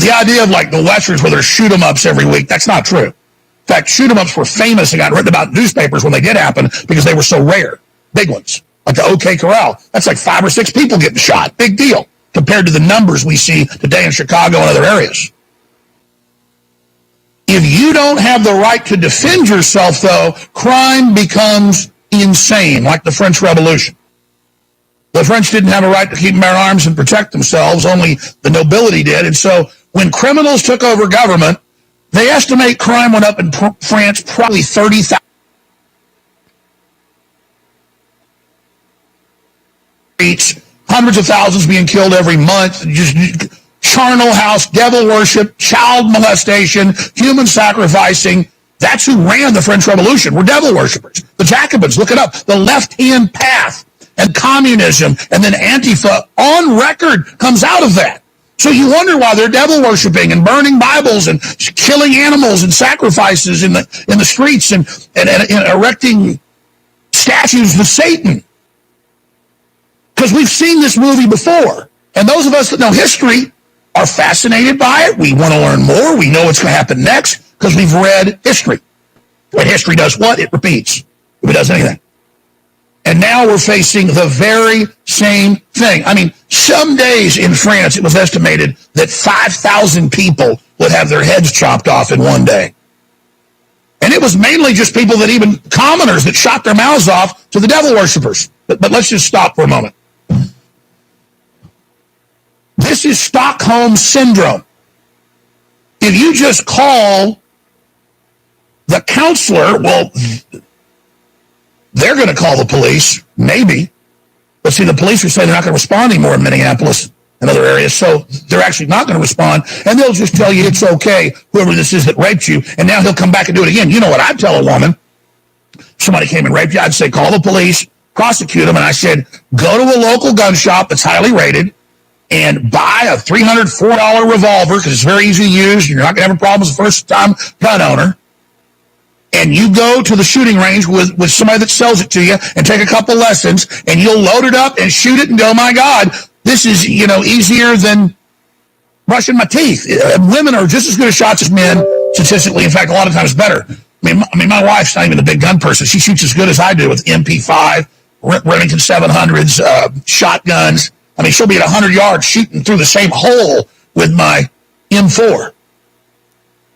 The idea of like the Westerns where there's shoot-em-ups every week, that's not true. In fact, shoot-em-ups were famous and got written about in newspapers when they did happen because they were so rare. Big ones, like the OK Corral. That's like 5 or 6 people getting shot. Big deal compared to the numbers we see today in Chicago and other areas. If you don't have the right to defend yourself, though, crime becomes insane, like the French Revolution. The French didn't have a right to keep and bear arms and protect themselves, only the nobility did. And so when criminals took over government, they estimate crime went up in France probably 30,000. Hundreds of thousands being killed every month. Just charnel house, devil worship, child molestation, human sacrificing. That's who ran the French Revolution. We're devil worshippers. The Jacobins, look it up. The left-hand path and communism and then Antifa on record comes out of that. So you wonder why they're devil worshiping and burning Bibles and killing animals and sacrifices in the streets and erecting statues to Satan. Because we've seen this movie before. And those of us that know history are fascinated by it. We want to learn more. We know what's going to happen next because we've read history. When history does what? It repeats. If it does anything. And now we're facing the very same thing. I mean, some days in France, it was estimated that 5,000 people would have their heads chopped off in one day. And it was mainly just people that even commoners that shot their mouths off to the devil worshipers. But let's just stop for a moment. This is Stockholm Syndrome. If you just call the counselor, well, they're going to call the police, maybe. But see, the police are saying they're not going to respond anymore in Minneapolis and other areas, so they're actually not going to respond, and they'll just tell you it's okay, whoever this is that raped you, and now he'll come back and do it again. You know what I'd tell a woman? Somebody came and raped you, I'd say, call the police, prosecute them, and I said, go to a local gun shop that's highly rated, and buy a $304 revolver, because it's very easy to use, you're not going to have a problem as a first-time gun owner, and you go to the shooting range with somebody that sells it to you and take a couple lessons, and you'll load it up and shoot it and go, my God, this is, easier than brushing my teeth. Women are just as good at shots as men, statistically. In fact, a lot of times better. I mean, my wife's not even a big gun person. She shoots as good as I do with MP5, Remington 700s, shotguns. I mean, she'll be at 100 yards shooting through the same hole with my M4.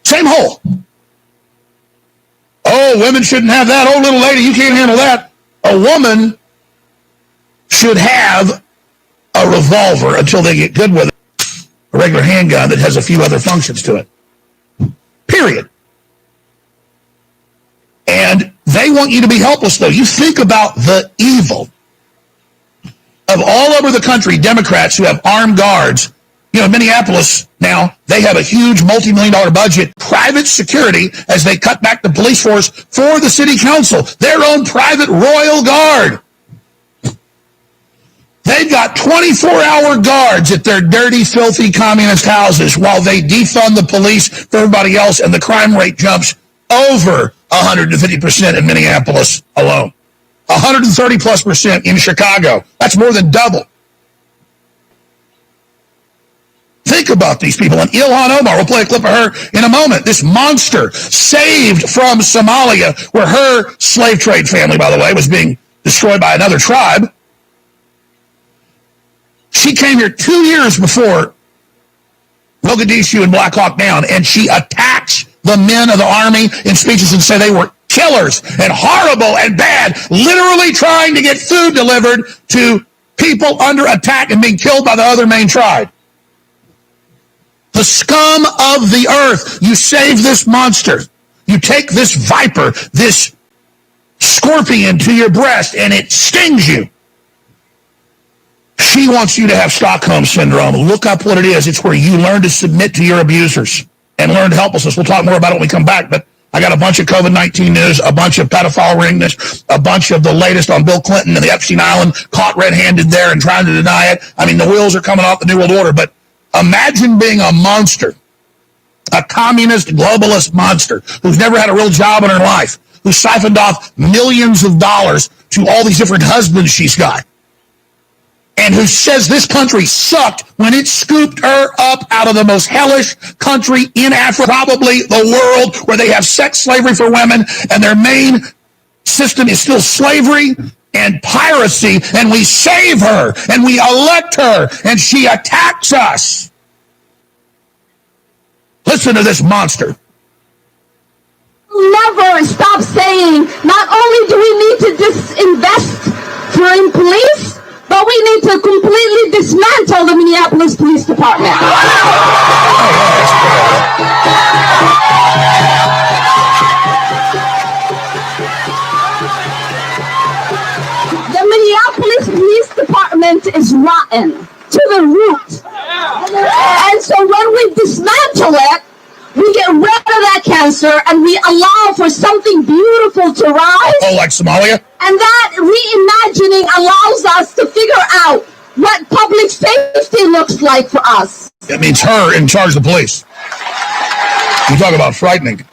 Same hole. Oh, women shouldn't have that. Oh, little lady, you can't handle that. A woman should have a revolver until they get good with it. A regular handgun that has a few other functions to it. Period. And they want you to be helpless, though. You think about the evil of all over the country, Democrats who have armed guards. In Minneapolis now, they have a huge multi-million-dollar budget, private security, as they cut back the police force for the city council, their own private royal guard. They've got 24-hour guards at their dirty, filthy communist houses while they defund the police for everybody else, and the crime rate jumps over 150% in Minneapolis alone. 130+% in Chicago. That's more than double. Think about these people. And Ilhan Omar, we'll play a clip of her in a moment. This monster saved from Somalia, where her slave trade family, by the way, was being destroyed by another tribe. She came here 2 years before Mogadishu and Black Hawk Down, and she attacks the men of the army in speeches and say they were killers and horrible and bad, literally trying to get food delivered to people under attack and being killed by the other main tribe. The scum of the earth. You save this monster. You take this viper, this scorpion to your breast, and it stings you. She wants you to have Stockholm Syndrome. Look up what it is. It's where you learn to submit to your abusers and learn helplessness. We'll talk more about it when we come back, but I got a bunch of COVID-19 news, a bunch of pedophile ringness, a bunch of the latest on Bill Clinton and the Epstein Island, caught red-handed there and trying to deny it. I mean, the wheels are coming off the New World Order, but imagine being a monster, a communist, globalist monster who's never had a real job in her life, who siphoned off millions of dollars to all these different husbands she's got. and who says this country sucked when it scooped her up out of the most hellish country in Africa, probably the world, where they have sex slavery for women, and their main system is still slavery and piracy, and we save her, and we elect her, and she attacks us. Listen to this monster. Never stop saying, not only do we need to disinvest in police, but we need to completely dismantle the Minneapolis Police Department. The Minneapolis Police Department is rotten to the root. And so when we dismantle it, we get rid of that cancer and we allow for something beautiful to rise. Oh, like Somalia? And that reimagining allows us to figure out what public safety looks like for us. It means her in charge of the police. You talk about frightening.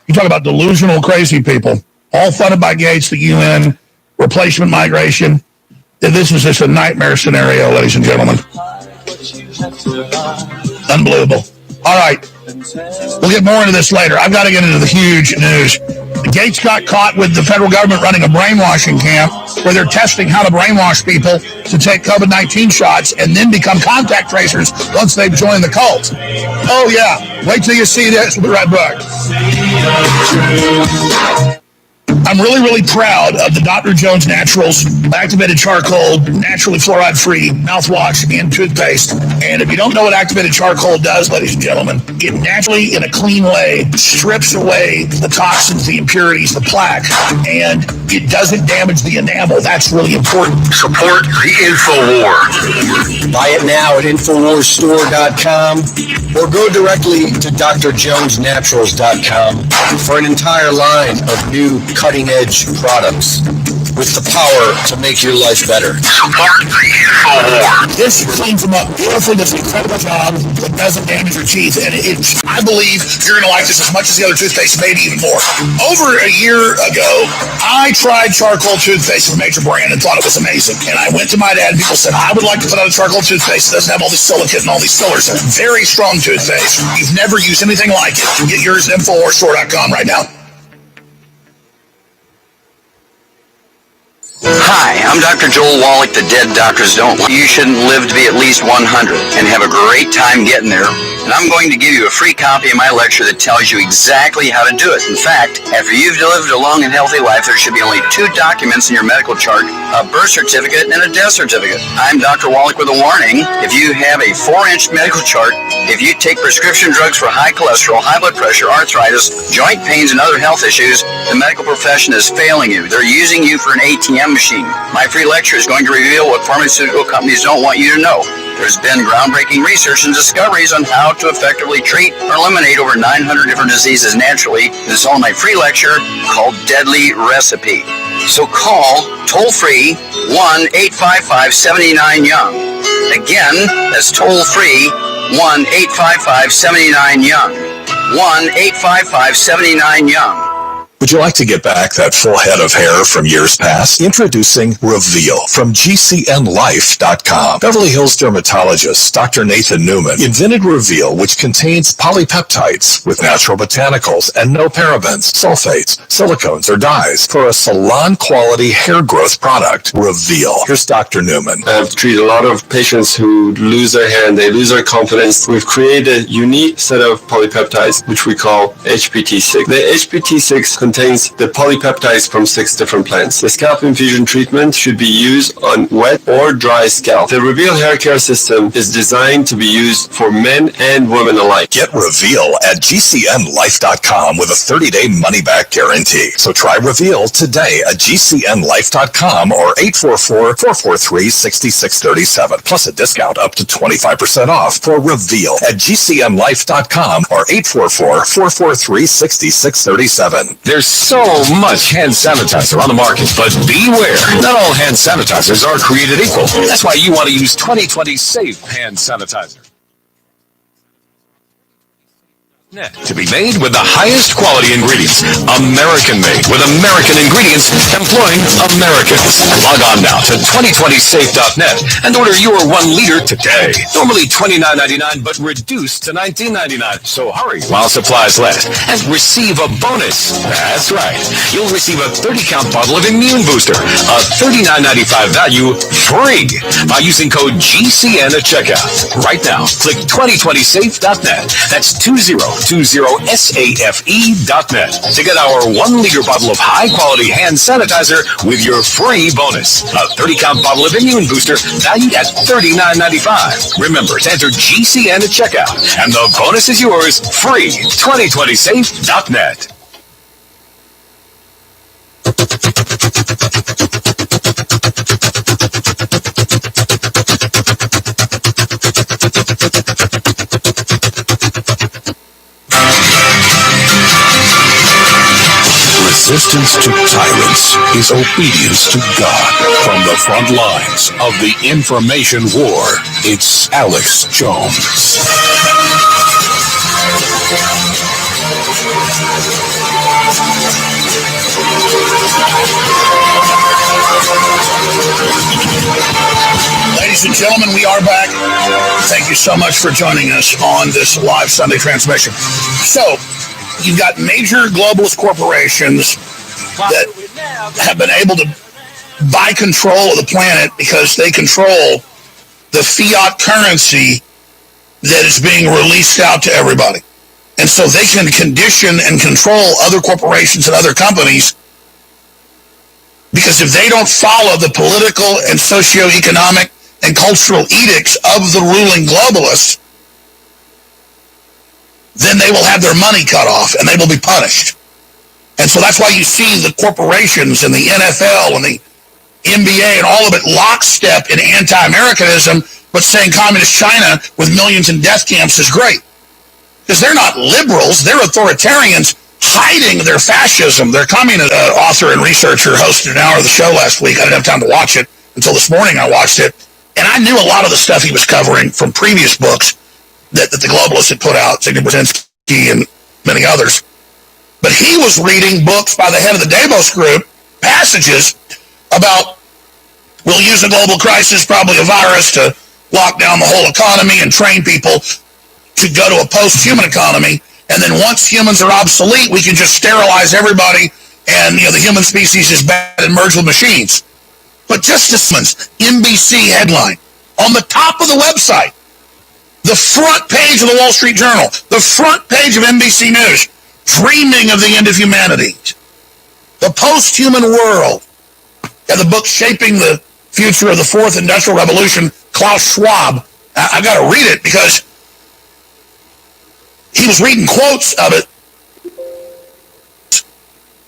You talk about delusional, crazy people, all funded by Gates, the UN, replacement migration. This is just a nightmare scenario, ladies and gentlemen. Unbelievable. All right. We'll get more into this later. I've got to get into the huge news. Gates got caught with the federal government running a brainwashing camp where they're testing how to brainwash people to take COVID-19 shots and then become contact tracers once they've joined the cult. Oh, yeah. Wait till you see this. We'll be right back. I'm really, really proud of the Dr. Jones Naturals activated charcoal, naturally fluoride-free mouthwash and toothpaste. And if you don't know what activated charcoal does, ladies and gentlemen, it naturally, in a clean way, strips away the toxins, the impurities, the plaque, and it doesn't damage the enamel. That's really important. Support the InfoWar. Buy it now at InfoWarsStore.com or go directly to drjonesnaturals.com for an entire line of new cutting-edge products with the power to make your life better. Support the InfoWar. This cleans them up beautifully, does an incredible job. It doesn't damage your teeth, and I believe you're going to like this as much as the other toothpaste, maybe even more. Over a year ago, I tried charcoal toothpaste from a major brand and thought it was amazing. And I went to my dad, and people said, I would like to put out a charcoal toothpaste that doesn't have all this silicate and all these fillers. It's a very strong toothpaste. You've never used anything like it. Get yours at InfoWarsStore.com right now. Hi, I'm Dr. Joel Wallach, the dead doctors don't. You shouldn't live to be at least 100 and have a great time getting there. And I'm going to give you a free copy of my lecture that tells you exactly how to do it. In fact, after you've lived a long and healthy life, there should be only 2 documents in your medical chart, a birth certificate and a death certificate. I'm Dr. Wallach with a warning. If you have a 4-inch medical chart, if you take prescription drugs for high cholesterol, high blood pressure, arthritis, joint pains, and other health issues, the medical profession is failing you. They're using you for an ATM machine. My free lecture is going to reveal what pharmaceutical companies don't want you to know. There's been groundbreaking research and discoveries on how to effectively treat or eliminate over 900 different diseases naturally. This is all in my free lecture called Deadly Recipe. So call toll-free 1-855-79-YOUNG. Again, that's toll-free 1-855-79-YOUNG. 1-855-79-YOUNG. Would you like to get back that full head of hair from years past? Introducing Reveal from GCNLife.com. Beverly Hills dermatologist Dr. Nathan Newman invented Reveal, which contains polypeptides with natural botanicals and no parabens, sulfates, silicones, or dyes for a salon-quality hair growth product. Reveal. Here's Dr. Newman. I've treated a lot of patients who lose their hair and they lose their confidence. We've created a unique set of polypeptides, which we call HPT6. The HPT6 contains the polypeptides from 6 different plants. The scalp infusion treatment should be used on wet or dry scalp. The Reveal hair care system is designed to be used for men and women alike. Get Reveal at GCNLife.com with a 30-day money-back guarantee. So try Reveal today at GCNLife.com or 844-443-6637. Plus a discount up to 25% off for Reveal at GCNLife.com or 844-443-6637. There's so much hand sanitizer on the market, but beware, not all hand sanitizers are created equal. That's why you want to use 2020 Safe Hand Sanitizer. To be made with the highest quality ingredients. American made with American ingredients employing Americans. Log on now to 2020safe.net and order your 1 liter today. Normally $29.99 but reduced to $19.99. So hurry while supplies last and receive a bonus. That's right. You'll receive a 30-count bottle of Immune Booster, a $39.95 value free by using code GCN at checkout. Right now, click 2020safe.net. That's 20safe.net to get our 1 liter bottle of high-quality hand sanitizer with your free bonus. A 30-count bottle of Immune Booster valued at $39.95. Remember to enter GCN at checkout, and the bonus is yours free. 2020safe.net. Resistance to tyrants is obedience to God. From the front lines of the information war, it's Alex Jones. Ladies and gentlemen, we are back. Thank you so much for joining us on this live Sunday transmission. So, you've got major globalist corporations that have been able to buy control of the planet because they control the fiat currency that is being released out to everybody. And so they can condition and control other corporations and other companies, because if they don't follow the political and socioeconomic and cultural edicts of the ruling globalists, then they will have their money cut off and they will be punished. And so that's why you see the corporations and the NFL and the NBA and all of it lockstep in anti-Americanism, but saying communist China with millions in death camps is great. Because they're not liberals, they're authoritarians hiding their fascism. Their communist author and researcher hosted an hour of the show last week. I didn't have time to watch it until this morning. I watched it. And I knew a lot of the stuff he was covering from previous books that the globalists had put out, Zygmunt Brzezinski and many others. But he was reading books by the head of the Davos Group, passages about, we'll use a global crisis, probably a virus, to lock down the whole economy and train people to go to a post-human economy. And then once humans are obsolete, we can just sterilize everybody and, the human species is bad and merge with machines. But just this month's NBC headline, on the top of the website, the front page of the Wall Street Journal, the front page of NBC News, dreaming of the end of humanity, the post-human world, and the book Shaping the Future of the Fourth Industrial Revolution, Klaus Schwab. I've got to read it because he was reading quotes of it.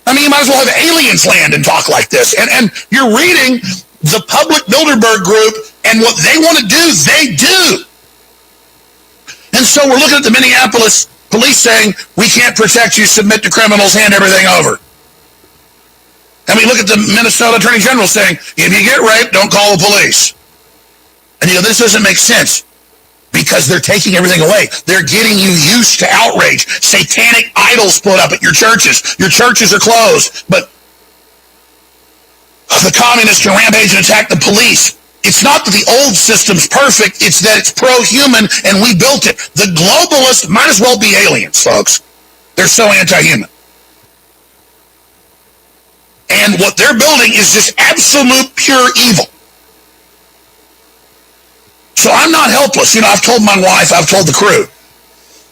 I mean, you might as well have aliens land and talk like this. And you're reading the Public Bilderberg Group, and what they want to do, they do. And so we're looking at the Minneapolis police saying, we can't protect you, submit to criminals, hand everything over. And we look at the Minnesota Attorney General saying, if you get raped, don't call the police. And this doesn't make sense. Because they're taking everything away. They're getting you used to outrage. Satanic idols put up at your churches. Your churches are closed. But the communists can rampage and attack the police. It's not that the old system's perfect. It's that it's pro-human and we built it. The globalists might as well be aliens, folks. They're so anti-human. And what they're building is just absolute pure evil. So I'm not helpless. I've told my wife, I've told the crew.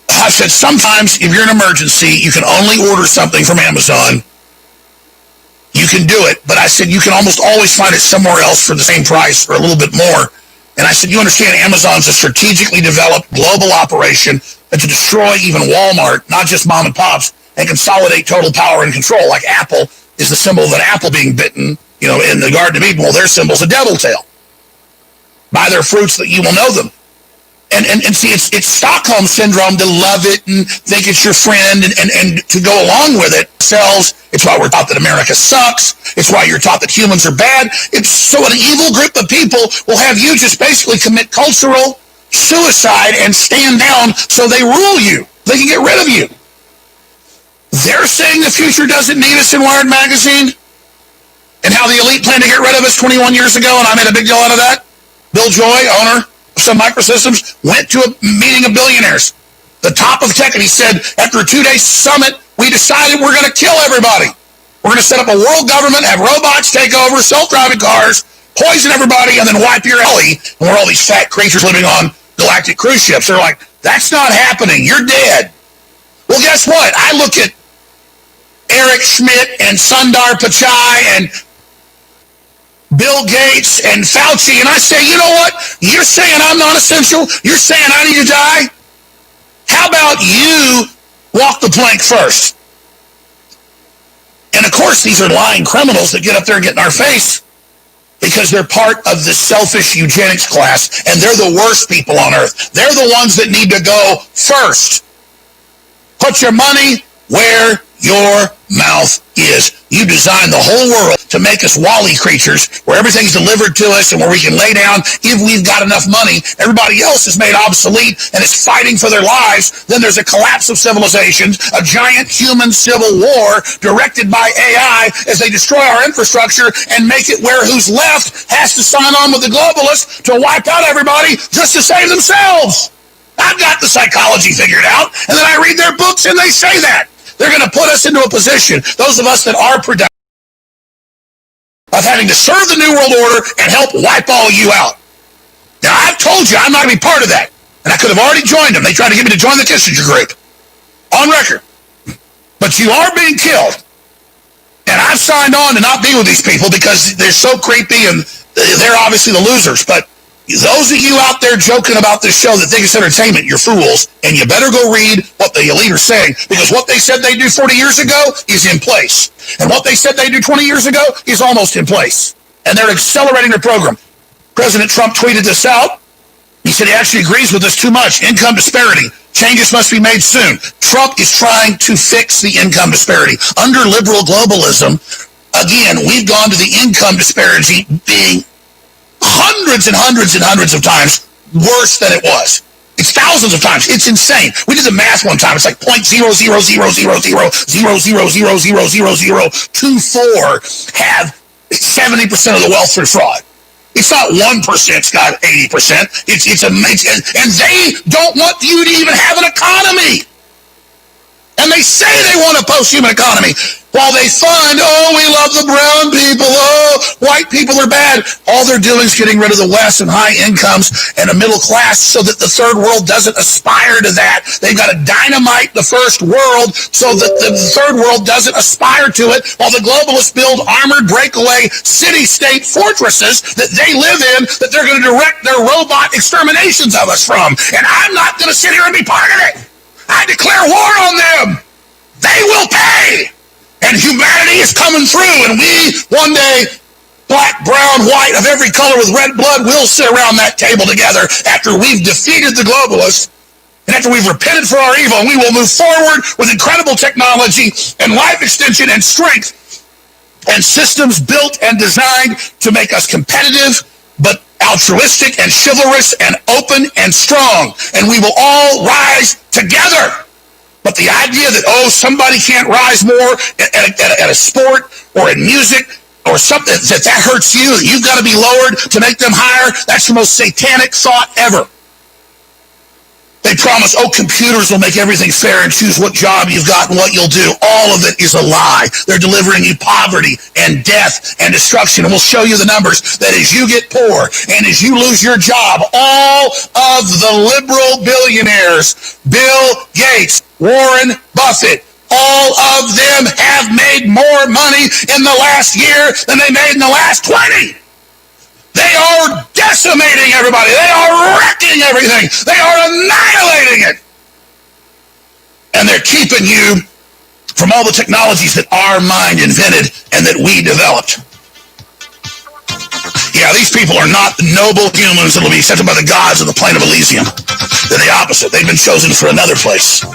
I've said sometimes if you're in an emergency, you can only order something from Amazon. You can do it. But I said you can almost always find it somewhere else for the same price or a little bit more. And I said, you understand Amazon's a strategically developed global operation to destroy even Walmart, not just mom and pops, and consolidate total power and control. Like Apple is the symbol of an apple being bitten, in the Garden of Eden. Well, their symbol's a devil tail. By their fruits that you will know them. And see, it's Stockholm Syndrome to love it and think it's your friend and to go along with it. It's why we're taught that America sucks. It's why you're taught that humans are bad. It's so an evil group of people will have you just basically commit cultural suicide and stand down so they rule you. They can get rid of you. They're saying the future doesn't need us in Wired Magazine, and how the elite planned to get rid of us 21 years ago, and I made a big deal out of that. Bill Joy, owner of Sun Microsystems, went to a meeting of billionaires, the top of tech, and he said, after a 2-day summit, we decided we're going to kill everybody. We're going to set up a world government, have robots take over, self-driving cars, poison everybody, and then wipe your belly. And we're all these fat creatures living on galactic cruise ships. They're like, that's not happening. You're dead. Well, guess what? I look at Eric Schmidt and Sundar Pichai and Bill Gates and Fauci, and I say, you know what? You're saying I'm not essential. You're saying I need to die. How about you walk the plank first? And of course, these are lying criminals that get up there and get in our face because they're part of the selfish eugenics class, and they're the worst people on earth. They're the ones that need to go first. Put your money where your mouth is. You designed the whole world to make us Wall-E creatures where everything's delivered to us and where we can lay down if we've got enough money. Everybody else is made obsolete and is fighting for their lives. Then there's a collapse of civilizations, a giant human civil war directed by AI as they destroy our infrastructure and make it where who's left has to sign on with the globalists to wipe out everybody just to save themselves. I've got the psychology figured out, and then I read their books and they say that. They're going to put us into a position, those of us that are productive, of having to serve the New World Order and help wipe all you out. Now, I've told you I'm not going to be part of that, and I could have already joined them. They tried to get me to join the Kissinger group, on record. But you are being killed, and I've signed on to not be with these people because they're so creepy, and they're obviously the losers, but those of you out there joking about this show that think it's entertainment, you're fools, and you better go read what the elite are saying, because what they said they'd do 40 years ago is in place. And what they said they'd do 20 years ago is almost in place. And they're accelerating their program. President Trump tweeted this out. He said he actually agrees with this too much. Income disparity. Changes must be made soon. Trump is trying to fix the income disparity. Under liberal globalism, again, we've gone to the income disparity being hundreds and hundreds and hundreds of times worse than it was. It's thousands of times. It's insane. We did the math one time. It's like 0.0000000000024 have 70% of the wealth through fraud. It's not 1%'s got 80%. And they don't want you to even have an economy. And they say they want a post-human economy while they fund, we love the brown people, white people are bad. All they're doing is getting rid of the West and high incomes and a middle class so that the third world doesn't aspire to that. They've got to dynamite the first world so that the third world doesn't aspire to it, while the globalists build armored breakaway city-state fortresses that they live in that they're going to direct their robot exterminations of us from. And I'm not going to sit here and be part of it. I declare war on them. They will pay. And humanity is coming through. And we, one day, black, brown, white, of every color with red blood, will sit around that table together after we've defeated the globalists and after we've repented for our evil. And we will move forward with incredible technology and life extension and strength and systems built and designed to make us competitive, but altruistic and chivalrous and open and strong. And we will all rise together. But the idea that, somebody can't rise more at a sport or in music or something, that hurts you, that you've got to be lowered to make them higher, that's the most satanic thought ever. They promise, computers will make everything fair and choose what job you've got and what you'll do. All of it is a lie. They're delivering you poverty and death and destruction. And we'll show you the numbers that as you get poor and as you lose your job, all of the liberal billionaires, Bill Gates, Warren Buffett, all of them have made more money in the last year than they made in the last 20. They are decimating everybody. They are wrecking everything. They are annihilating it. And they're keeping you from all the technologies that our mind invented and that we developed. Yeah, these people are not noble humans that will be accepted by the gods of the plane of Elysium. They're the opposite. They've been chosen for another place.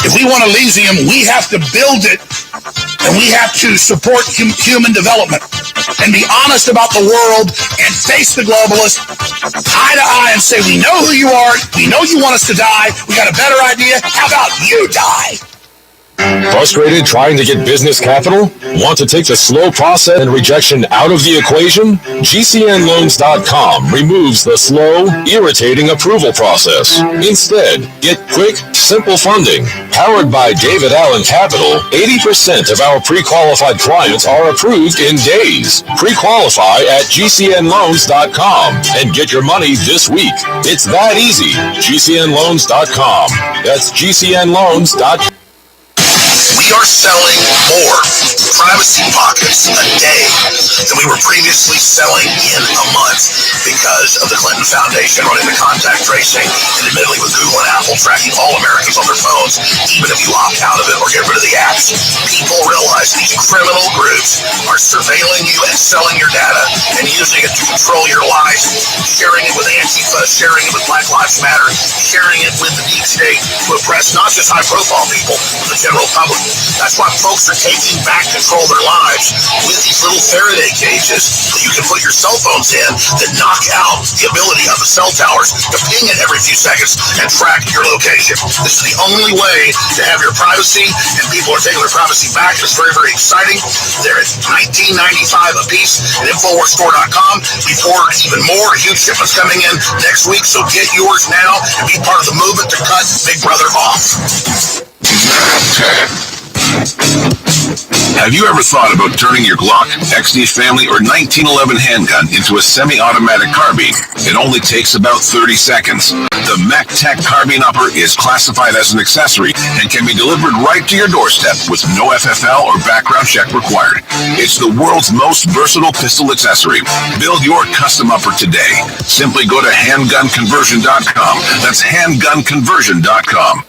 If we want Elysium, we have to build it And we have to support human development and be honest about the world and face the globalists eye to eye and say, we know who you are. We know you want us to die. We got a better idea. How about you die? Frustrated trying to get business capital? Want to take the slow process and rejection out of the equation? GCNloans.com removes the slow, irritating approval process. Instead, get quick, simple funding. Powered by David Allen Capital, 80% of our pre-qualified clients are approved in days. Pre-qualify at GCNloans.com and get your money this week. It's that easy. GCNloans.com. That's GCNloans.com. We are selling more privacy pockets a day than we were previously selling in a month because of the Clinton Foundation running the contact tracing and admittedly with Google and Apple tracking all Americans on their phones, even if you opt out of it or get rid of the apps. People realize these criminal groups are surveilling you and selling your data and using it to control your life, sharing it with Antifa, sharing it with Black Lives Matter, sharing it with the deep state to oppress not just high-profile people, but the general public. That's why folks are taking back control of their lives with these little Faraday cages that you can put your cell phones in that knock out the ability of the cell towers to ping it every few seconds and track your location. This is the only way to have your privacy, and people are taking their privacy back. It's very, very exciting. They're at $19.95 a piece at InfoWarsStore.com. We've ordered even more. Huge shipments coming in next week, so get yours now and be part of the movement to cut Big Brother off. Have you ever thought about turning your Glock, XD Family, or 1911 handgun into a semi-automatic carbine? It only takes about 30 seconds. The MacTech Carbine Upper is classified as an accessory and can be delivered right to your doorstep with no FFL or background check required. It's the world's most versatile pistol accessory. Build your custom upper today. Simply go to handgunconversion.com. That's handgunconversion.com.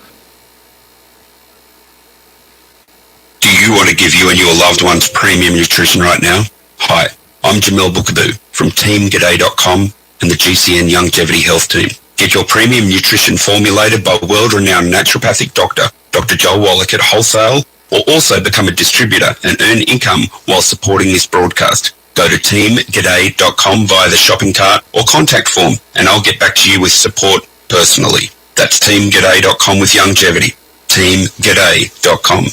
Do you want to give you and your loved ones premium nutrition right now? Hi, I'm Jamil Bookaboo from TeamGaday.com and the GCN Longevity Health Team. Get your premium nutrition formulated by world-renowned naturopathic doctor, Dr. Joel Wallach at wholesale, or also become a distributor and earn income while supporting this broadcast. Go to TeamGaday.com via the shopping cart or contact form, and I'll get back to you with support personally. That's TeamGaday.com with longevity. TeamGaday.com.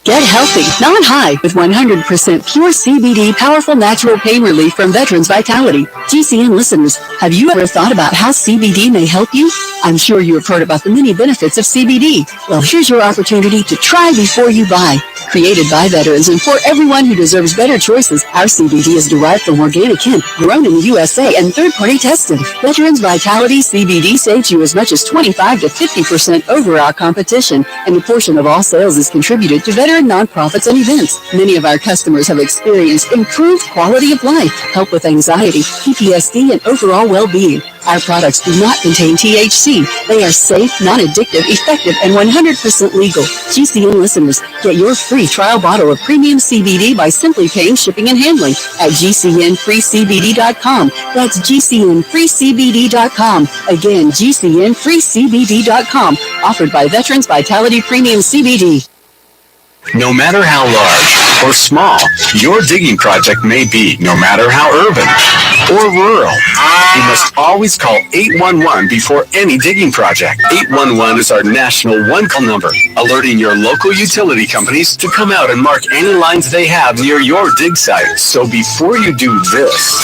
Get healthy, not high, with 100% pure CBD powerful natural pain relief from Veterans Vitality. GCN listeners, have you ever thought about how CBD may help you? I'm sure you have heard about the many benefits of CBD. Well, here's your opportunity to try before you buy. Created by veterans and for everyone who deserves better choices, our CBD is derived from organic hemp, grown in the USA, and third-party tested. Veterans Vitality CBD saves you as much as 25 to 50% over our competition, and a portion of all sales is contributed to veteran nonprofits and events. Many of our customers have experienced improved quality of life, help with anxiety, PTSD, and overall well-being. Our products do not contain THC. They are safe, non-addictive, effective, and 100% legal. GCN listeners, get your free trial bottle of premium CBD by simply paying shipping and handling at GCNFreeCBD.com. That's GCNFreeCBD.com. Again, GCNFreeCBD.com. Offered by Veterans Vitality Premium CBD. No matter how large or small your digging project may be, no matter how urban or rural, you must always call 811 before any digging project. 811 is our national one-call number, alerting your local utility companies to come out and mark any lines they have near your dig site. So before you do this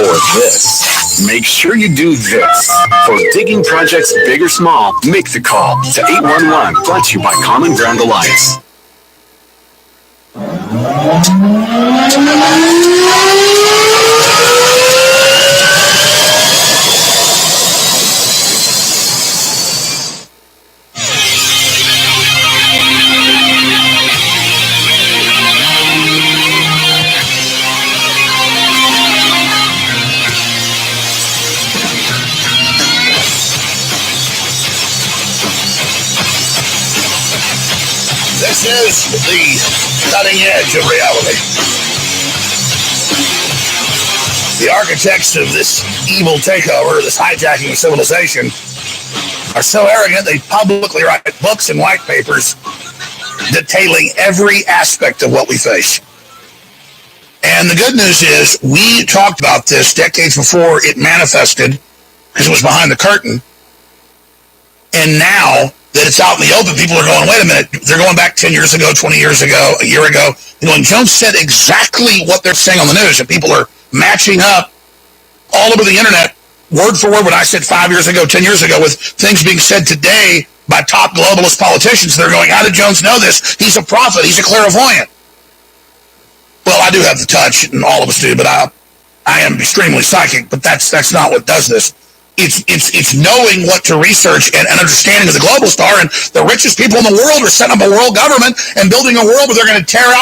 or this, make sure you do this. For digging projects big or small, make the call to 811, brought to you by Common Ground Alliance. This is the cutting edge of reality. The architects of this evil takeover, this hijacking of civilization, are so arrogant they publicly write books and white papers detailing every aspect of what we face. And the good news is we talked about this decades before it manifested, because it was behind the curtain. And now that it's out in the open, people are going, wait a minute, they're going back 10 years ago, 20 years ago, a year ago. And Jones said exactly what they're saying on the news, and people are matching up all over the internet, word for word, what I said 5 years ago, 10 years ago, with things being said today by top globalist politicians. They're going, how did Jones know this? He's a prophet. He's a clairvoyant. Well, I do have the touch, and all of us do, but I am extremely psychic, but that's not what does this. It's knowing what to research and understanding of the global star, and the richest people in the world are setting up a world government and building a world where they're going to tear out